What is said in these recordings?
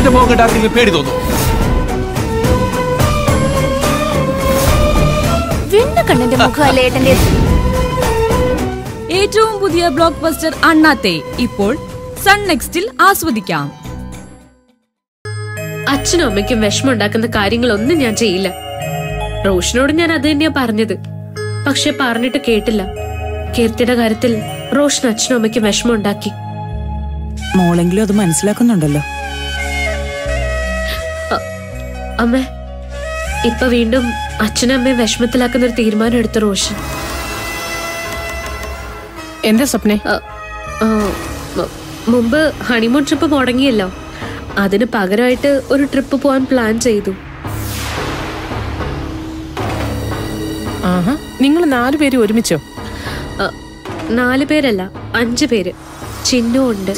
എന്റെ മുഖം കണ്ട ആർക്കെങ്കിലും പേടി തോന്നും? ഏറ്റവും പുതിയ ബ്ലോക്ക് ബസ്റ്റർ അണ്ണാത്തെ ഇപ്പോൾ സൺ നെക്സ്റ്റിൽ ആസ്വദിക്കാം. അച്ഛനും അമ്മയ്ക്കും വിഷമം ഉണ്ടാക്കുന്ന കാര്യങ്ങളൊന്നും ഞാൻ ചെയ്യില്ല. റോഷനോട് ഞാൻ അത് തന്നെയാ പറഞ്ഞത്. പക്ഷെ പറഞ്ഞിട്ട് കേട്ടില്ല. കീർത്തിയുടെ കാര്യത്തിൽ റോഷൻ അച്ഛനും അമ്മയ്ക്കും വിഷമം ഉണ്ടാക്കി. മോളെങ്കിലും അത് മനസ്സിലാക്കുന്നുണ്ടല്ലോ. അമ്മേ, ഇപ്പൊ വീണ്ടും അച്ഛനും അമ്മയെ വിഷമത്തിലാക്കുന്ന ഒരു തീരുമാനം എടുത്ത റോഷൻ. എന്താ സ്വപ്നെ? മുമ്പ് ഹണിമൂൺ ട്രിപ്പ് മുടങ്ങിയല്ലോ, അതിന് പകരമായിട്ട് ഒരു ട്രിപ്പ് പോവാൻ പ്ലാൻ ചെയ്തു. ആഹാ, നിങ്ങൾ 4 പേര് ഒരുമിച്ചോ? 4 പേരല്ല, 5 പേര്. ചിന്നു ഉണ്ട്.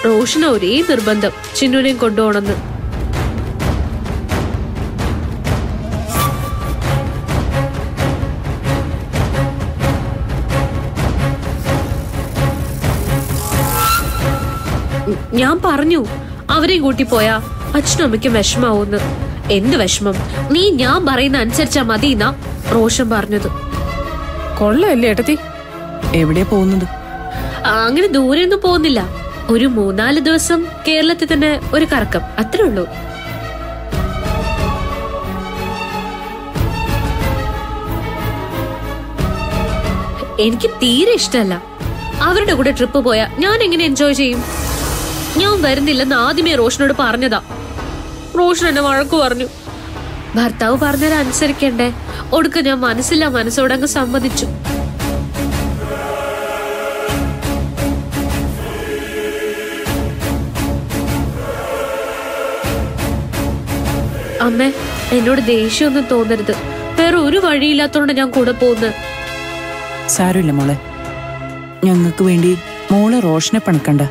റോഷന് ഒരേ നിർബന്ധം ചിന്നുവിനെയും കൊണ്ടുപോകണമെന്ന്. ഞാൻ പറഞ്ഞു അവരെയും കൂട്ടി പോയാ അച്ഛനും അമ്മയ്ക്കും വിഷമാവൂന്ന്. എന്ത് വിഷമം? നീ ഞാൻ പറയുന്ന അനുസരിച്ചാ മതിന്നാ റോഷൻ പറഞ്ഞത്. കൊള്ളല്ലേ ഏട്ടത്തി? എവിടെയാ പോകുന്നത്? അങ്ങനെ ദൂരെ ഒന്നും പോകുന്നില്ല. ഒരു 3-4 ദിവസം കേരളത്തിൽ തന്നെ ഒരു കറക്കം, അത്രേ ഉള്ളൂ. എനിക്ക് തീരെ ഇഷ്ടമല്ല. അവരുടെ കൂടെ ട്രിപ്പ് പോയാ ഞാൻ എങ്ങനെ എൻജോയ് ചെയ്യും? ഞാൻ വരുന്നില്ലെന്ന് ആദ്യമേ റോഷനോട് പറഞ്ഞതാ. റോഷൻ എന്നെ വഴക്കു പറഞ്ഞു. ഭർത്താവ് പറഞ്ഞത് അനുസരിക്കണ്ടേ? ഒടുക്ക ഞാൻ മനസ്സോടങ്ങ് സമ്മതിച്ചു. അമ്മേ, എന്നോട് ദേഷ്യമൊന്നും തോന്നരുത്. വേറെ ഒരു വഴിയില്ലാത്തോണ്ട് ഞാൻ കൂടെ പോകുന്നത്. സാരമില്ല മോളെ, ഞങ്ങൾക്ക് വേണ്ടി മോള് റോഷനെ പണിക്കണ്ട.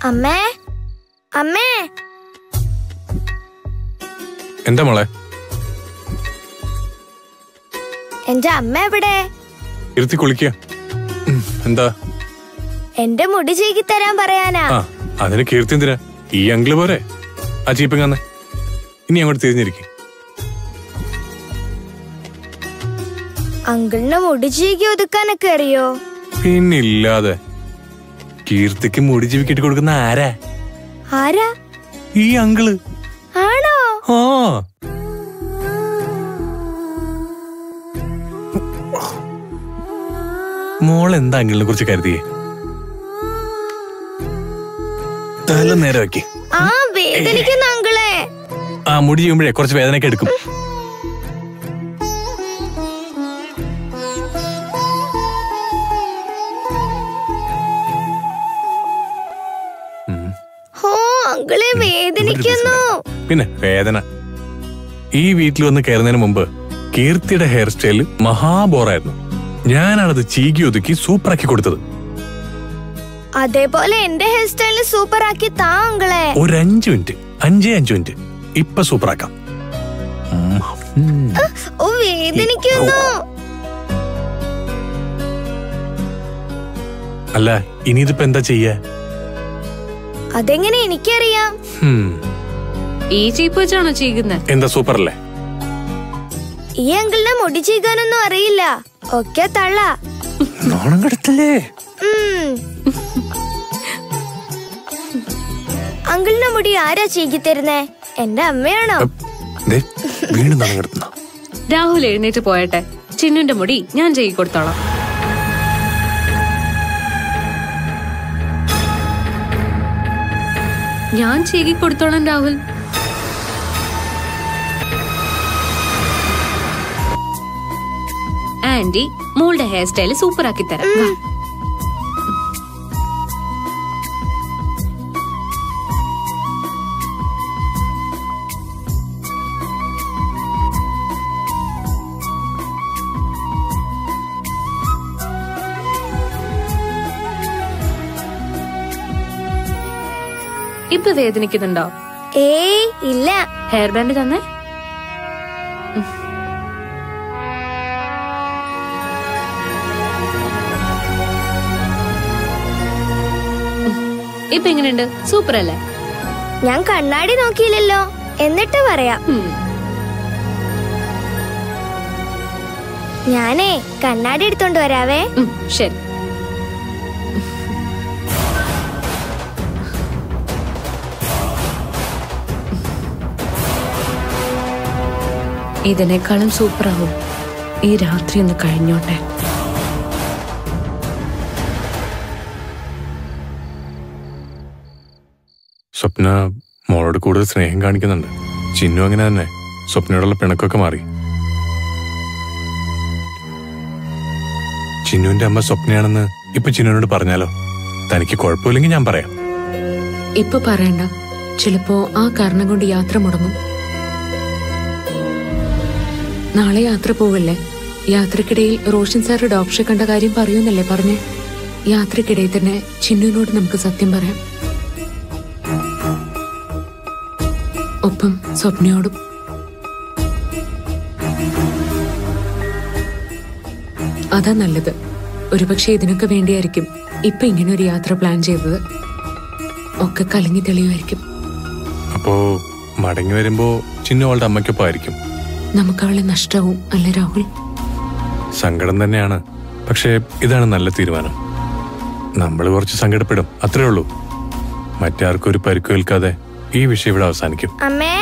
അമ്മേ, അമ്മേ. എന്താ മോളെ? എന്റെ അമ്മ എവിടെ? ഇരുത്തി കുളിക്കുക. എന്താ? എന്റെ മുടി ചീകി തരാൻ പറയാനാ. അതിന് കീർത്തി എന്തിനാ? ഈ അങ്കിള് പോരെ ആ ചീപ്പിങ്ങന്ന്. ഇനി അങ്ങോട്ട് തിരിഞ്ഞിരിക്കും. അങ്കിളിന് മുടി ചീകി ഒതുക്കാനൊക്കെ അറിയോ? പിന്നില്ലാതെ. കീർത്തിക്ക് മുടി ചീവിക്കിട്ട് കൊടുക്കുന്ന ആരാ? ആരാ? ഈ അങ്കിള്. ആണോ? ആ, മോൾ എന്താ അങ്കിളിനെ കുറിച്ച് കരുതിയേ? തല നേരെ വെക്കേ. ആ, വേദനിക്കുന്ന അങ്കിളെ. ആ, മുടി ചെയ്യുമ്പോഴേ കുറച്ച് വേദനയൊക്കെ എടുക്കും. അങ്കിളെ വേദനിക്കുന്നു. പിന്നെ വേദന. ഈ വീട്ടിൽ വന്ന് കയറുന്നതിന് മുമ്പ് കീർത്തിയുടെ ഹെയർ സ്റ്റൈല് മഹാബോറായിരുന്നു. ഞാനാണത് ചീകി ഒതുക്കി സൂപ്പറാക്കി കൊടുത്തത്. അതേപോലെ എന്റെ ഹെയർ സ്റ്റൈല് സൂപ്പർ ആക്കി താ അങ്കിളെ. ഒരു 5 മിനിറ്റ്, 5 മിനിറ്റ് ഇപ്പൊ സൂപ്പറാക്കാം. ഓ, വേദനിക്കുന്നു. അല്ല, ഇനിയിതിപ്പോ എന്താ ചെയ്യാ? അതെങ്ങനെ എനിക്കറിയാം? ഈ ചീപ്പ് വെച്ചാണോ ചീകുന്നത്? എന്താ സൂപ്പർ അല്ലേ? ഈ അങ്കിളിനെ മുടി ചീകാനൊന്നും അറിയില്ല. ഒക്കെ തള്ള. നാണം കെടുത്തല്ലേ? അങ്കിളിന്റെ മുടി ആരാ ചീകി തരുന്നേ? എന്റെ അമ്മയാണോ? വീണ്ടും തന്നെ കിടത്തുന്ന. രാഹുൽ എഴുന്നേറ്റ് പോയട്ടെ. ചിന്നുന്റെ മുടി ഞാൻ ചെയ്യി കൊടുത്തോളാം. ഞാൻ ചെയ്യി കൊടുത്തോളാം രാഹുൽ. ആന്റി മോളുടെ ഹെയർ സ്റ്റൈല് സൂപ്പർ ആക്കി തരാം. ഇപ്പൊ വേദനിക്കുന്നുണ്ടോ? ഏയ് ഇല്ല. ഹെയർ ബാൻഡ് തന്നെ. ഇപ്പൊ എങ്ങനെയുണ്ട്? സൂപ്പർ അല്ലേ? ഞാൻ കണ്ണാടി നോക്കിയില്ലല്ലോ, എന്നിട്ട് പറയാം. ഞാനേ കണ്ണാടി എടുത്തോണ്ട് വരാവേ. ശരി. ഇതിനേക്കാളും സൂപ്പറാവും. ഈ രാത്രി ഒന്ന് കഴിഞ്ഞോട്ടെ. സ്വപ്ന മോളോട് കൂടുതൽ സ്നേഹം കാണിക്കുന്നുണ്ട്. ചിന്നു അങ്ങനെ തന്നെ. സ്വപ്നയോടുള്ള പിണക്കൊക്കെ മാറി. ചിന്നുവിന്റെ അമ്മ സ്വപ്നയാണെന്ന് ഇപ്പൊ ചിന്നുവിനോട് പറഞ്ഞാലോ? തനിക്ക് കുഴപ്പമില്ലെങ്കിൽ ഞാൻ പറയാം. ഇപ്പൊ പറയണ്ട. ചിലപ്പോ ആ കാരണം കൊണ്ട് യാത്ര മുടങ്ങും. നാളെ യാത്ര പോവല്ലേ? യാത്രക്കിടയിൽ റോഷൻ സാറ് ഡോക്ടറെ കണ്ട കാര്യം പറയൂന്നല്ലേ പറഞ്ഞേ? യാത്രക്കിടയിൽ തന്നെ ചിന്നുവിനോട് നമുക്ക് സത്യം പറയാം. ഒപ്പം സ്വപ്നയോടും. അതാ നല്ലത്. ഒരുപക്ഷെ ഇതിനൊക്കെ വേണ്ടിയായിരിക്കും ഇപ്പൊ ഇങ്ങനെ ഒരു യാത്ര പ്ലാൻ ചെയ്തത്. ഒക്കെ കലങ്ങി തെളിയുമായിരിക്കും. അപ്പോ മടങ്ങി വരുമ്പോ ചിന്നു അവളുടെ അമ്മയ്ക്കൊപ്പം ആയിരിക്കും. നമുക്ക് അവളെ നഷ്ടാവും അല്ലേ രാഹുൽ? സങ്കടം തന്നെയാണ്. പക്ഷേ ഇതാണ് നല്ല തീരുമാനം. നമ്മൾ കുറച്ച് സങ്കടപ്പെടും, അത്രേ ഉള്ളൂ. മറ്റാർക്കും ഒരു പരിക്കേൽക്കാതെ ഈ വിഷയം ഇവിടെ അവസാനിക്കും. അമ്മേ,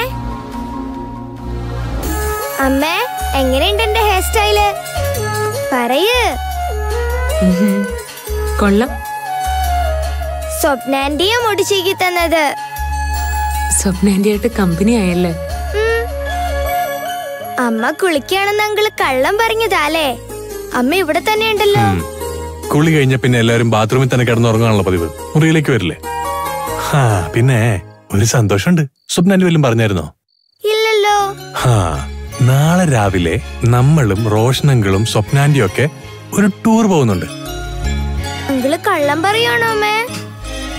അമ്മേ, എങ്ങനെയുണ്ട് എന്റെ ഹെയർ സ്റ്റൈല്? പറയ്. കൊള്ളാം. സ്വപ്നാന്റിയെ മുടി ചീകി തന്നത്. സ്വപ്നാന്റിയായിട്ട് കമ്പനി ആയല്ലേ? അമ്മ കുളിക്കുകയാണെന്ന് അങ്കിള് കള്ളം പറഞ്ഞതാലേ? അമ്മ ഇവിടെ തന്നെ ഉണ്ടല്ലോ. കുളി കഴിഞ്ഞ പിന്നെ എല്ലാവരും ബാത്റൂമിൽ തന്നെ കിടന്നുറങ്ങാനുള്ള പതിവ്. മുറിയിലേക്ക് വരില്ലേ? പിന്നെ ഒരു സന്തോഷമുണ്ട്. സ്വപ്നാന്റി വല്ലതും പറഞ്ഞായിരുന്നോ? ഇല്ലല്ലോ. നാളെ രാവിലെ നമ്മളും റോഷനങ്ങളും സ്വപ്നാന്റിയും ഒക്കെ ഒരു ടൂർ പോകുന്നുണ്ട്. അങ്കിള് കള്ളം പറയാണോ അമ്മേ?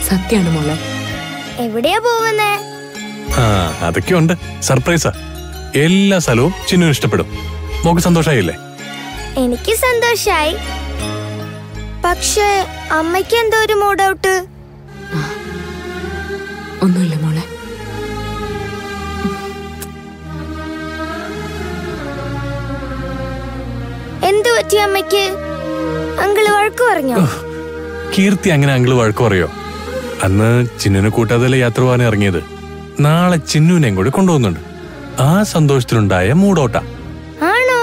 സത്യാണ് മോളെ. എവിടെയാ പോകുന്നേ? അതൊക്കെ ഉണ്ട്. സർപ്രൈസാ. എല്ലാ സ്ഥലവും ചിന്നുവിന് ഇഷ്ടപ്പെടും. മോക്ക് സന്തോഷായില്ലേ? എനിക്ക് സന്തോഷായി. പക്ഷേ അമ്മയ്ക്ക് എന്തോ ഒരു മൂഡ് ഔട്ട്. ഒന്നുമില്ല മോളെ. എന്തു പറ്റി അമ്മയ്ക്ക്? അങ്കിള് വഴക്ക് പറഞ്ഞോ? കീർത്തി അങ്ങനെ അങ്കിള് വഴക്ക് പറയോ? അന്ന് ചിന്നുവിനെ കൂട്ടാതല്ലേ യാത്ര പോകാൻ ഇറങ്ങിയത്. നാളെ ചിന്നുവിനെയും കൂടി കൊണ്ടുപോകുന്നുണ്ട്. ആ സന്തോഷത്തിലുണ്ടായ മൂടോട്ട. ആണോ?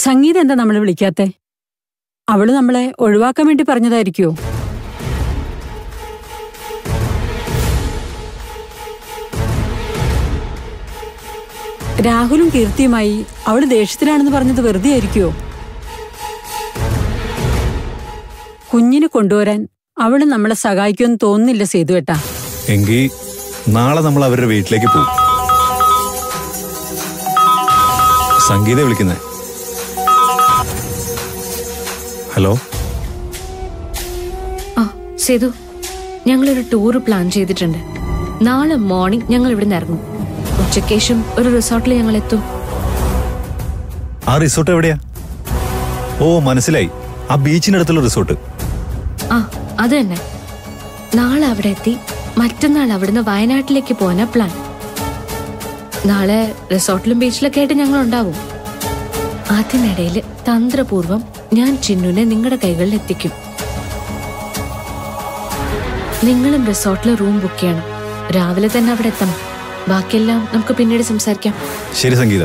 സംഗീത എന്താ നമ്മളെ വിളിക്കാത്തെ? അവള് നമ്മളെ ഒഴിവാക്കാൻ വേണ്ടി പറഞ്ഞതായിരിക്കുമോ? രാഹുലും കീർത്തിയുമായി അവള് ദേഷ്യത്തിലാണെന്ന് പറഞ്ഞത് വെറുതെ ആയിരിക്കുമോ? കുഞ്ഞിനെ കൊണ്ടുവരാൻ അവള് നമ്മളെ സഹായിക്കുമെന്ന് തോന്നുന്നില്ല സേതുവേട്ടാ. എങ്കിൽ നാളെ നമ്മൾ അവരുടെ വീട്ടിലേക്ക് പോകും. സംഗീത വിളിക്കുന്നേ. ഹലോ. സേതു, ഞങ്ങളൊരു ടൂർ പ്ലാൻ ചെയ്തിട്ടുണ്ട്. നാളെ മോർണിംഗ് ഞങ്ങൾ ഇവിടെ നിന്ന് ഇറങ്ങും. ഉച്ചക്കേശം ഒരു റിസോർട്ടിൽ ഞങ്ങൾ എത്തും. ആ റിസോർട്ട് എവിടെയാ? ഓ മനസ്സിലായി, ആ ബീച്ചിനടുത്തുള്ള റിസോർട്ട്. അത് തന്നെ. നാളെ അവിടെ എത്തി മറ്റന്നാൾ അവിടുന്ന് വയനാട്ടിലേക്ക് പോകാനാ പ്ലാൻ. നാളെ റിസോർട്ടിലും ബീച്ചിലൊക്കെ ആയിട്ട് ഞങ്ങൾ ഉണ്ടാവും. അതിനിടയിൽ തന്ത്രപൂർവം ഞാൻ ചിന്നുനെ നിങ്ങളുടെ കൈകളിൽ എത്തിക്കും. നിങ്ങളും റിസോർട്ടിൽ റൂം ബുക്ക് ചെയ്യണം. രാവിലെ തന്നെ അവിടെ എത്തണം. ബാക്കിയെല്ലാം നമുക്ക് പിന്നീട് സംസാരിക്കാം. ശരി സംഗീത.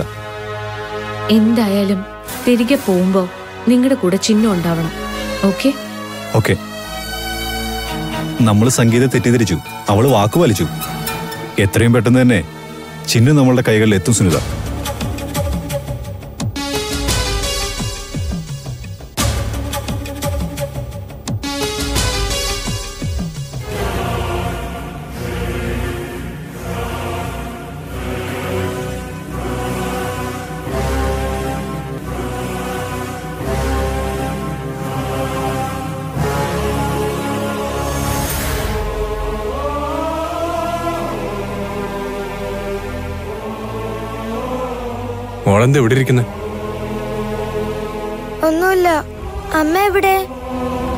എന്തായാലും തിരികെ പോകുമ്പോ നിങ്ങളുടെ കൂടെ ചിന്നു ഉണ്ടാവണം. ഓക്കെ? ഓക്കെ. നമ്മൾ സംഗീത തെറ്റിദ്ധരിച്ചു. അവള് വാക്കു പാലിച്ചു. എത്രയും പെട്ടെന്ന് തന്നെ ചിന്നു നമ്മളുടെ കൈകളിൽ എത്തും സുനിത. മോളെന്താ എവിടെ ഇരിക്കുന്നത്? ഒന്നുമില്ല. അമ്മ എവിടെ?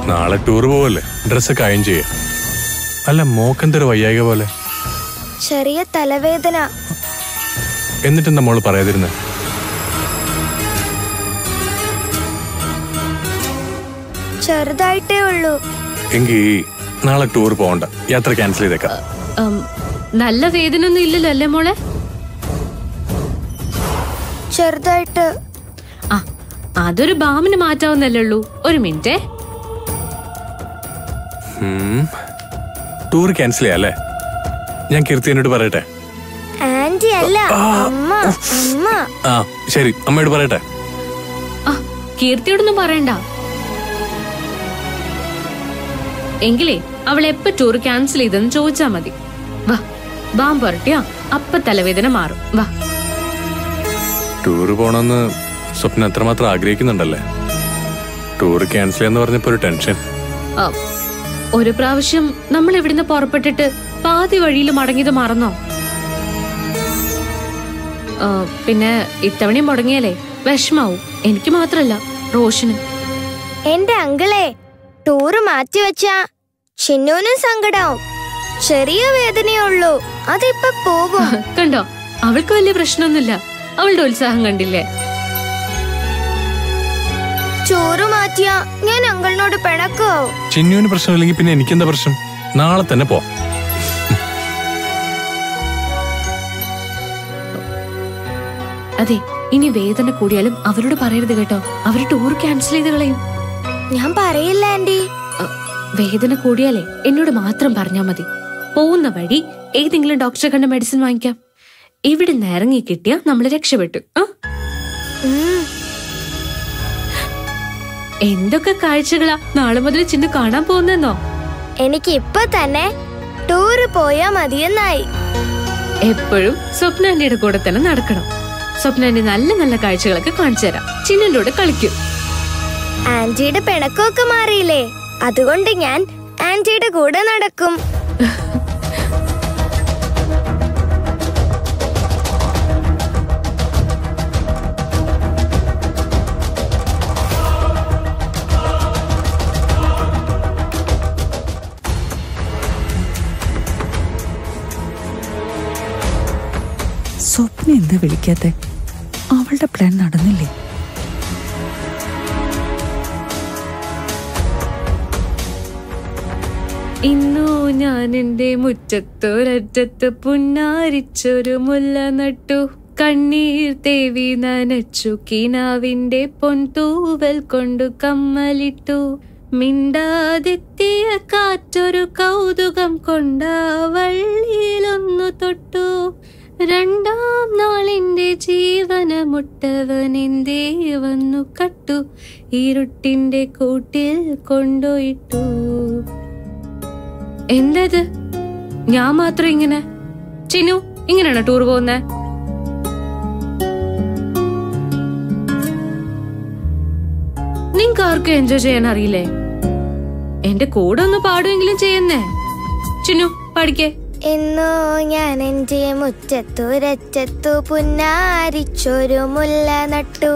നാളെ ടൂർ പോവല്ലേ, ഡ്രസ്സൊക്കെ അയൺ ചെയ്യ. അല്ല, മോക്കെന്തൊരു വയ്യായിക പോലെ. ചെറിയ തലവേദന. എന്നിട്ടെന്താ മോള് പറയാതിരുന്നേ? ചെറുതായിട്ടേ ഉള്ളൂ. എങ്കി നാളെ ടൂർ പോകണ്ട, യാത്ര ക്യാൻസൽ ചെയ്തേക്കാം. നല്ല വേദന ഒന്നും ഇല്ലല്ലോ അല്ലേ മോളെ? ചെറുതായിട്ട്. ആ, അതൊരു ബാമിന് മാറ്റാവുന്നല്ലേ ഉള്ളൂ. ഒരു മിനിറ്റ്. Tour cancel ചെയ്യാല്ലേ? ഞാൻ കീർത്തിയോട് പറയട്ടെ? ആന്റി അല്ല, അമ്മ. അമ്മ. ആ ശരി, അമ്മയോട് പറയട്ടെ? ആ, കീർത്തിയോടൊന്നും പറയണ്ട. എങ്കിലേ അവൾ എപ്പോ ടൂർ ക്യാൻസൽ ചെയ്തെന്ന് ചോദിച്ചാ മതി. വാ, ബാം പുരട്ടിയാ അപ്പ തലവേദന മാറും. വാ. ടൂറ് പോണെന്ന് സ്വപ്നം എത്രമാത്രം ആഗ്രഹിക്കുന്നുണ്ടല്ലേ? ടൂർ ക്യാൻസൽ ചെയ്യാന്ന് പറഞ്ഞപ്പോ ഒരു ടെൻഷൻ. ഒരു പ്രാവശ്യം നമ്മൾ ഇവിടുന്ന് പുറപ്പെട്ടിട്ട് പാതി വഴിയിൽ മടങ്ങിയത് മറന്നോ? പിന്നെ ഇത്തവണ മുടങ്ങിയാലേ വിഷമാവും. എനിക്ക് മാത്രല്ല, റോഷനും. എന്റെ അങ്കിളെ, ടൂറ് മാറ്റിവെച്ചാ ചിന്നൂനും സങ്കടാവും. ചെറിയ വേദനയുള്ളൂ, അതിപ്പോ പോകും. കണ്ടോ, അവൾക്ക് വലിയ പ്രശ്നമൊന്നുമില്ല. അവളുടെ ഉത്സാഹം കണ്ടില്ലേ? ചോറ് മാറ്റിയാ ഞാൻ അങ്കിളിനോട് പിണക്കാവും. ചിന്നുവിന് പ്രശ്നമില്ലെങ്കിൽ പിന്നെ എനിക്കെന്താ പ്രശ്നം? നാളെ തന്നെ പോ. അതെ, ഇനി വേദന കൂടിയാലും അവരോട് പറയരുത് കേട്ടോ. അവര് ടൂർ ക്യാൻസൽ ചെയ്ത് കളയും. ഞാൻ പറയില്ല ആന്റി. വേദന കൂടിയാലേ എന്നോട് മാത്രം പറഞ്ഞാ മതി. പോകുന്ന വഴി ഏതെങ്കിലും ഡോക്ടറെ കണ്ട മെഡിസിൻ വാങ്ങിക്കാം. ഇവിടുന്ന് ഇറങ്ങി കിട്ടിയാ നമ്മള് രക്ഷപ്പെട്ടു. എന്തൊക്കെ കാഴ്ചകളാ നാളെ മുതൽ ചിന്നു കാണാൻ പോകുന്നെന്നോ? എനിക്ക് ഇപ്പൊ തന്നെ ടൂറ് പോയാ മതിയെന്നായി. എപ്പോഴും സ്വപ്നാന്റിയുടെ കൂടെ തന്നെ നടക്കണം. സ്വപ്നാന്റി നല്ല നല്ല കാഴ്ചകളൊക്കെ കാണിച്ചു തരാം. ചിന്നുന്റെ കൂടെ കളിക്കും. ആന്റിയുടെ പിണക്കമൊക്കെ മാറിയില്ലേ? അതുകൊണ്ട് ഞാൻ ആന്റിയുടെ കൂടെ നടക്കും. സ്വപ്ന എന്താ വിളിക്കാത്തെ? അവളുടെ പ്ലാൻ നടന്നില്ലേ? ഇന്നു ഞാൻ എന്റെ മുറ്റത്തൊരറ്റത്ത് പുന്നാരിച്ചൊരു മുല്ല നട്ടു. കണ്ണീർ തേവി നനച്ചു കിനാവിന്റെ പൊൻതൂവൽ കൊണ്ടു കമ്മലിട്ടു. മിണ്ടാതെത്തിയ കാറ്റൊരു കൗതുകം കൊണ്ടാവള്ളിയിലൊന്നു തൊട്ടു. രണ്ടാം നാളിന്റെ ജീവനമുട്ടവനെന്തേ വന്നു കട്ടു. ഇരുട്ടിന്റെ കൂട്ടിൽ കൊണ്ടുപോയിട്ടു. എന്തത്? ഞാൻ മാത്രം ഇങ്ങനെ? ചിന്നു, ഇങ്ങനെയാണോ ടൂർ പോകുന്നേ? നിങ്ങൾക്ക് ആർക്കും എൻജോയ് ചെയ്യാൻ അറിയില്ലേ? എന്റെ കൂടെ ഒന്ന് പാടുമെങ്കിലും ചെയ്യുന്നേ. ചിന്നു, പഠിക്കേ. ഇന്നോ ഞാൻ എൻ്റെ മുറ്റത്തുരറ്റത്തു പുന്നാരിച്ചൊരു മുല്ല നട്ടു.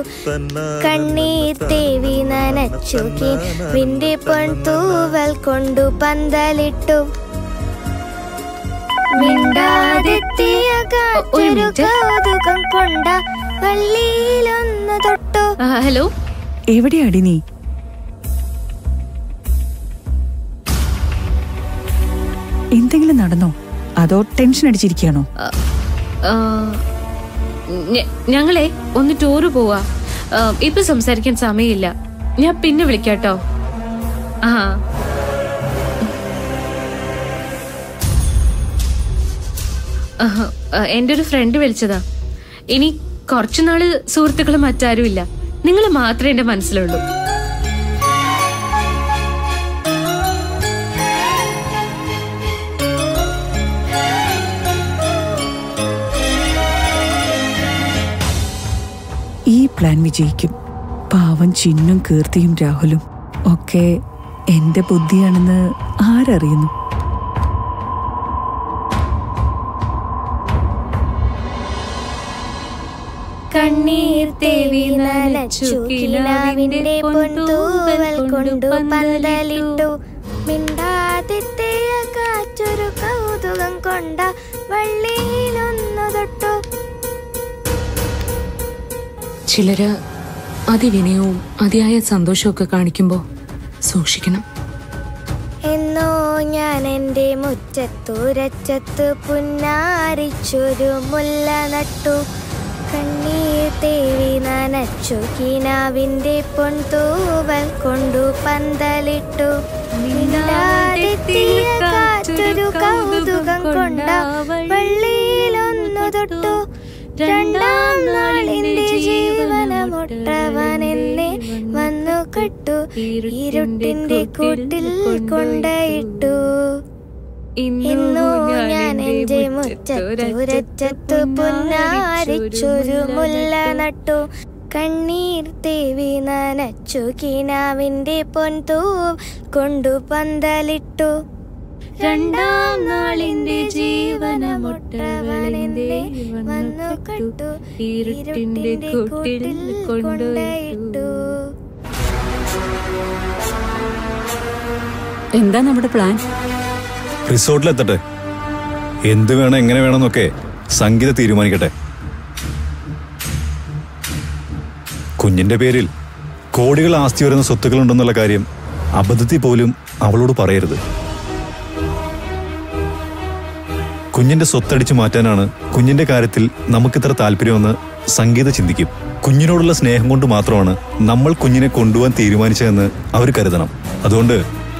കണ്ണീർ തേവി നനച്ചു കിന്റെ പൊൻതൂവൽ കൊണ്ടു പന്തലിട്ടു. മിണ്ടാതെത്തിയ കാറ്റൊരു കൗതുകം കൊണ്ട വള്ളിയിലൊന്നു തൊട്ടു. ഹലോ, എവിടെയാടി നീ? എന്തെങ്കിലും നടന്നോ? അതോ ടെൻഷൻ അടിച്ചിരിക്കുകയാണോ? ഞങ്ങളെ ഒന്ന് ടൂറ് പോവാ. ഇപ്പൊ സംസാരിക്കാൻ സമയമില്ല. ഞാൻ പിന്നെ വിളിക്കാട്ടോ. ആ, എന്റെ ഒരു ഫ്രണ്ട് വിളിച്ചതാ. ഇനി കുറച്ചുനാള് സുഹൃത്തുക്കളും മറ്റാരും ഇല്ല. നിങ്ങൾ മാത്രമേ എന്റെ മനസ്സിലുള്ളൂ. ഈ പ്ലാൻ വിജയിക്കും. പാവം ചിന്നും കീർത്തിയും രാഹുലും ഒക്കെ എന്റെ ബുദ്ധിയാണെന്ന് ആരറിയുന്നു? കണ്ണീർ തേവി നനച്ചു കിനാവിന്റെ പൊൻതൂവൽ കൊണ്ടു പന്തലിട്ടു. മിണ്ടാതെത്തിയ കാറ്റൊരു കൗതുകം കൊണ്ട വള്ളിയിലൊന്നു തൊട്ടു. ചിലര് അതിവിനയവും അതിയായ സന്തോഷമൊക്കെ കാണിക്കുമ്പോ സൂക്ഷിക്കണം. എന്നോ ഞാൻ എൻ്റെ മുറ്റത്തുരറ്റത്ത് പുന്നാരിച്ചൊരു മുല്ല നട്ടു. കണ്ണീർ തേവി നനച്ചു കിനാവിന്റെ പൊൻതൂവൽ കൊണ്ടു പന്തലിട്ടു. മിണ്ടാതെത്തിയ കാറ്റൊരു കൗതുകം കൊണ്ട വള്ളിയിലൊന്നു തൊട്ടു. രണ്ടാം നാളിന്റെ ജീവനമൊട്ടവൻ എന്നെ വന്നു കെട്ടു. ഇരുട്ടിന്റെ കൂട്ടിൽ കൊണ്ടയിട്ടു. ഇന്നു ഞാൻ എൻ്റെ മുറ്റത്തുരറ്റത്തു പുന്നാരിച്ചൊരു മുല്ല നട്ടു. കണ്ണീർ തേവി നനച്ചു കിനാവിന്റെ പൊൻതൂവൽ കൊണ്ടു പന്തലിട്ടു. രണ്ടാം നാളിന്റെ ജീവനമൊട്ടവൻ എന്നെ വന്നു കെട്ടു. ഇരുട്ടിന്റെ കൂട്ടിൽ കൊണ്ടയിട്ടു. എന്താ നമ്മുടെ പ്ലാൻ? റിസോർട്ടിലെത്തട്ടെ. എന്ത് വേണം എങ്ങനെ വേണമെന്നൊക്കെ സംഗീത തീരുമാനിക്കട്ടെ. കുഞ്ഞിന്റെ പേരിൽ കോടികൾ ആസ്തി വരുന്ന സ്വത്തുക്കളുണ്ടെന്നുള്ള കാര്യം അബദ്ധത്തിൽ പോലും അവളോട് പറയരുത്. കുഞ്ഞിന്റെ സ്വത്തടിച്ചു മാറ്റാനാണ് കുഞ്ഞിന്റെ കാര്യത്തിൽ നമുക്കിത്ര താല്പര്യമെന്ന് സംഗീത ചിന്തിക്കും. കുഞ്ഞിനോടുള്ള സ്നേഹം കൊണ്ട് മാത്രമാണ് നമ്മൾ കുഞ്ഞിനെ കൊണ്ടുപോകാൻ തീരുമാനിച്ചതെന്ന് അവർ കരുതണം. അതുകൊണ്ട്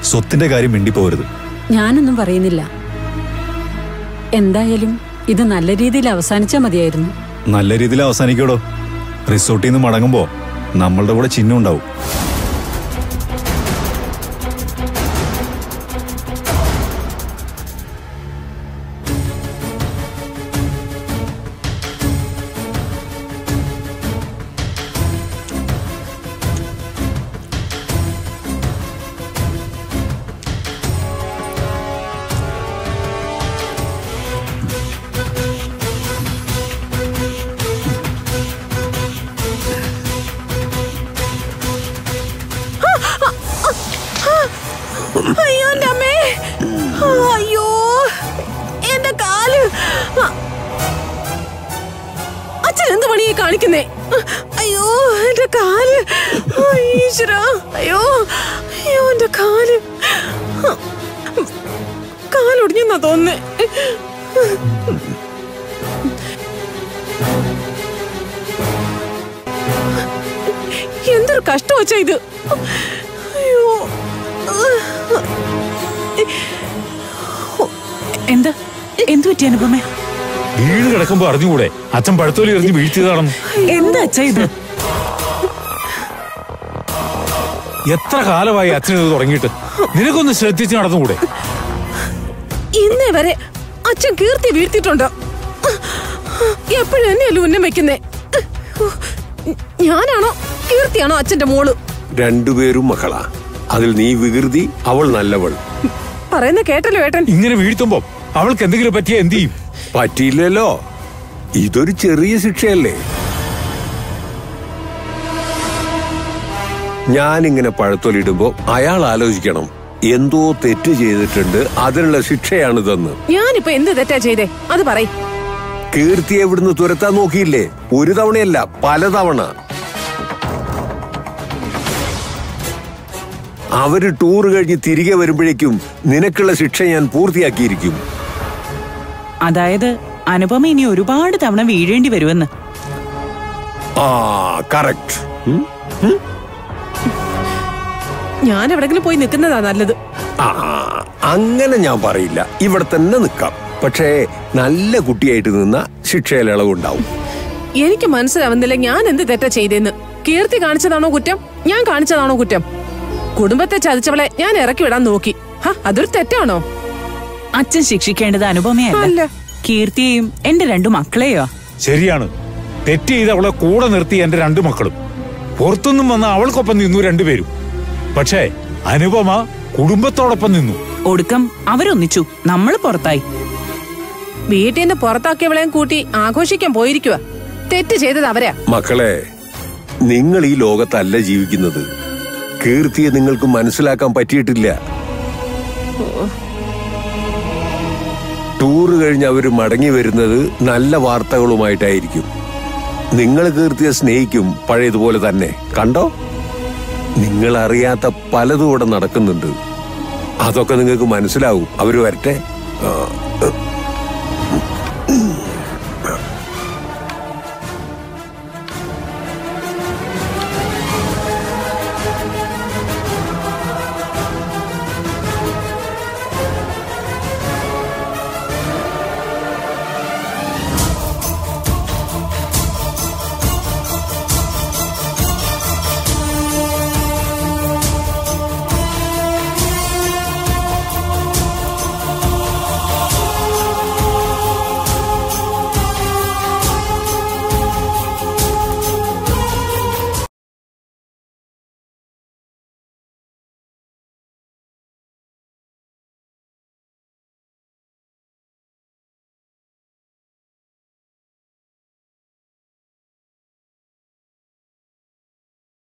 സ്വത്തിന്റെ കാര്യം മിണ്ടിപ്പോകരുത്. ഞാനൊന്നും പറയുന്നില്ല. എന്തായാലും ഇത് നല്ല രീതിയിൽ അവസാനിച്ചാൽ മതിയായിരുന്നു. നല്ല രീതിയിൽ അവസാനിക്കോടോ. റിസോർട്ടിൽ നിന്ന് മടങ്ങുമ്പോ നമ്മളുടെ കൂടെ ചിഹ്നം ഉണ്ടാവും. അയ്യോ എന്റെ അമ്മേ, അയ്യോ എന്റെ കാല്. അച്ഛൻ എന്ത് പണിയെ കാണിക്കുന്നേ? അയ്യോ എന്റെ കാല്, ഈശ്വരാ. അയ്യോ അയ്യോ എന്റെ കാല്, കാലൊടിഞ്ഞെന്നാ തോന്നുന്നേ. എന്തൊരു കഷ്ടം വച്ചാ ഇത്. അയ്യോ എന്താ എന്തു പറ്റി അനുപമേ? വീട് കിടക്കുമ്പോ അറിഞ്ഞുകൂടെ അച്ഛൻ പഴത്തോലി എറിഞ്ഞ് വീഴ്ത്തിയതാണെന്ന്? എന്താ അച്ഛാ ഇത്? എത്ര കാലമായി അച്ഛനത് തുടങ്ങിയിട്ട്? നിനക്കൊന്ന് ശ്രദ്ധിച്ച് നടന്നുകൂടെ? ഇന്നേ വരെ അച്ഛൻ കീർത്തി വീഴ്ത്തിയിട്ടുണ്ടോ? എപ്പോഴും എന്നെയല്ലേ ഉന്നം വെക്കുന്നേ? ഞാനാണോ കീർത്തിയാണോ അച്ഛന്റെ മോള്? രണ്ടുപേരും മക്കളാ. അതിൽ നീ വികൃതി, അവൾ നല്ലവൾ. പറയുന്ന കേട്ടല്ലോ ഏട്ടൻ. ഇങ്ങനെ വീഴ്ത്തുമ്പോ അവൾക്ക് എന്തെങ്കിലും പറ്റിയ എന്ത് ചെയ്യും? പറ്റിയില്ലല്ലോ, ഇതൊരു ചെറിയ ശിക്ഷയല്ലേ. ഞാനിങ്ങനെ പഴത്തൊലിടുമ്പോ അയാൾ ആലോചിക്കണം, എന്തോ തെറ്റ് ചെയ്തിട്ടുണ്ട്, അതിനുള്ള ശിക്ഷയാണിതെന്ന്. ഞാനിപ്പോ എന്ത് തെറ്റാ ചെയ്തേ അത് പറയ്. കീർത്തിയെ ഇവിടുന്ന് തുരത്താൻ നോക്കിയില്ലേ? ഒരു തവണയല്ല, പലതവണ. അവര് ടൂർ കഴിഞ്ഞ് തിരികെ വരുമ്പോഴേക്കും നിനക്കുള്ള ശിക്ഷ ഞാൻ പൂർത്തിയാക്കിയിരിക്കും. അതായത് അനുപമ ഇനി ഒരുപാട് തവണ വീഴേണ്ടി വരുമെന്ന്. ആ, കറക്റ്റ്. ഞാൻ എവിടെങ്കിലും പോയി നിൽക്കുന്നതാ നല്ലത്. ആ, അങ്ങനെ ഞാൻ പറയില്ല, ഇവിടെ തന്നെ നിൽക്കാം. പക്ഷേ നല്ല കുട്ടിയായിട്ട് നിന്ന ശിക്ഷയിൽ ഇളവുണ്ടാവും. എനിക്ക് മനസ്സിലാവുന്നില്ല ഞാൻ എന്ത് തെറ്റാ ചെയ്തേന്ന്. കീർത്തി കാണിച്ചതാണോ കുറ്റം, ഞാൻ കാണിച്ചതാണോ കുറ്റം? കുടുംബത്തെ ചതിച്ചവളെ ഞാൻ ഇറക്കി വിടാൻ നോക്കി. അതൊരു തെറ്റാണോ? അച്ഛൻ ശിക്ഷിക്കേണ്ടത് അനുപമയല്ല, കീർത്തിയെയും എന്റെ 2 മക്കളെയോ. ശരിയാണ്, തെറ്റ് ചെയ്ത് അവളെ കൂടെ നിർത്തി എന്റെ 2 മക്കളും. പുറത്തുനിന്നും വന്ന അവൾക്കൊപ്പം നിന്നു 2 പേരും. പക്ഷേ അനുപമ കുടുംബത്തോടൊപ്പം നിന്നു. ഒടുക്കം അവരൊന്നിച്ചു, നമ്മൾ പുറത്തായി. വീട്ടിൽ നിന്ന് പുറത്താക്കിയവളെയും കൂട്ടി ആഘോഷിക്കാൻ പോയിരിക്കുക. തെറ്റ് ചെയ്തത് അവരാ. മക്കളെ, നിങ്ങൾ ഈ ലോകത്തല്ല ജീവിക്കുന്നത്. കീർത്തിയെ നിങ്ങൾക്ക് മനസ്സിലാക്കാൻ പറ്റിയിട്ടില്ല. ടൂറ് കഴിഞ്ഞ് അവര് മടങ്ങി വരുന്നത് നല്ല വാർത്തകളുമായിട്ടായിരിക്കും. നിങ്ങൾ കീർത്തിയെ സ്നേഹിക്കും പഴയതുപോലെ തന്നെ. കണ്ടോ, നിങ്ങൾ അറിയാത്ത പലതും ഇവിടെ നടക്കുന്നുണ്ട്. അതൊക്കെ നിങ്ങൾക്ക് മനസ്സിലാവും. അവര് വരട്ടെ.